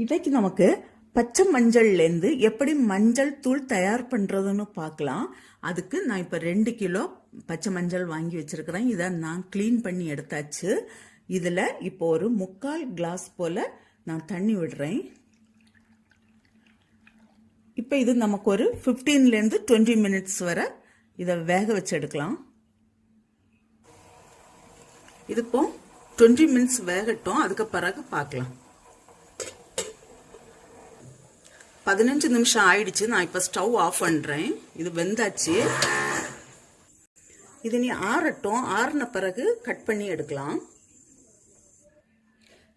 இன்னைக்கு நமக்கு பச்சை மஞ்சள்லேருந்து எப்படி மஞ்சள் தூள் தயார் பண்ணுறதுன்னு பார்க்கலாம். அதுக்கு நான் இப்போ 2 கிலோ பச்சை மஞ்சள் வாங்கி வச்சுருக்கிறேன். இதை நான் க்ளீன் பண்ணி எடுத்தாச்சு. இதில் இப்போ ஒரு 3/4 கிளாஸ் போல் நான் தண்ணி விடுறேன். இப்போ இது நமக்கு ஒரு 15லேருந்து 20 மினிட்ஸ் வரை இதை வேக வச்சு எடுக்கலாம். இது இப்போ 20 மினிட்ஸ் வேகட்டும், அதுக்கு பிறகு பார்க்கலாம். 15 நிமிஷம் ஆயிடுச்சு. நான் இப்போ ஸ்டவ் ஆஃப் பண்ணுறேன். இது வெந்தாச்சு. இது நீ ஆறட்டும். ஆறின பிறகு கட் பண்ணி எடுக்கலாம்.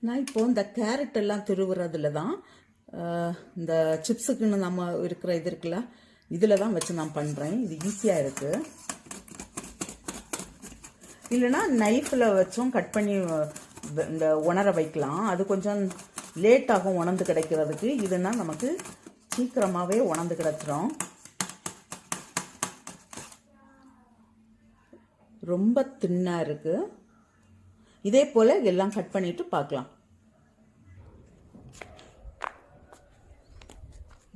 நான் இப்போ இந்த கேரட் எல்லாம் துருவுறதுல தான் இந்த சிப்ஸுக்குன்னு நம்ம இருக்கிற இது இருக்குல்ல, இதில் தான் வச்சு நான் பண்ணுறேன். இது ஈஸியாக இருக்குது. இல்லைனா நைஃப்பில் வச்சும் கட் பண்ணி இந்த உணர வைக்கலாம். அது கொஞ்சம் லேட் ஆகும் உணர்ந்து கிடைக்கிறதுக்கு. இதுனா நமக்கு சீக்கிரமாகவே உணர்ந்து கிடைச்சிரும். ரொம்ப தின்னாக இருக்குது. இதே போல் எல்லாம் கட் பண்ணிட்டு பார்க்கலாம்.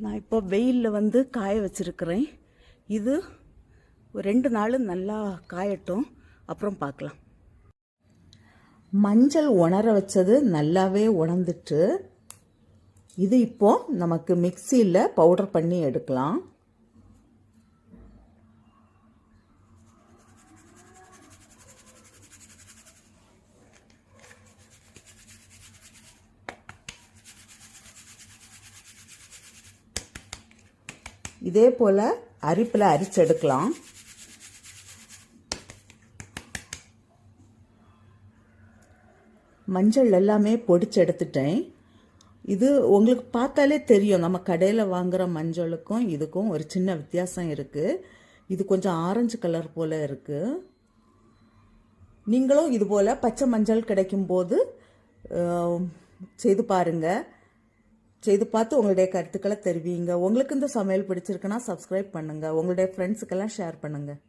நான் இப்போ வெயிலில் வந்து காய வச்சிருக்கிறேன். இது 2 நாள் நல்லா காயட்டும், அப்புறம் பார்க்கலாம். மஞ்சள் உணர வச்சது நல்லாவே உணர்ந்துட்டு இது இப்போ நமக்கு மிக்சியில் பவுடர் பண்ணி எடுக்கலாம். இதே போல் அரிப்பில் அரிச்செடுக்கலாம். மஞ்சள் எல்லாமே பொடிச்சு எடுத்துட்டேன். இது உங்களுக்கு பார்த்தாலே தெரியும், நம்ம கடையில் வாங்குகிற மஞ்சளுக்கும் இதுக்கும் ஒரு சின்ன வித்தியாசம் இருக்குது. இது கொஞ்சம் ஆரஞ்சு கலர் போல் இருக்குது. நீங்களும் இது போல் பச்சை மஞ்சள் கிடைக்கும்போது செய்து பாருங்கள். செய்து பார்த்து உங்களுடைய கருத்துக்களை தெரிவிங்க. உங்களுக்கு இந்த சமையல் பிடிச்சிருக்குன்னா சப்ஸ்கிரைப் பண்ணுங்கள். உங்களுடைய ஃப்ரெண்ட்ஸுக்கெல்லாம் ஷேர் பண்ணுங்கள்.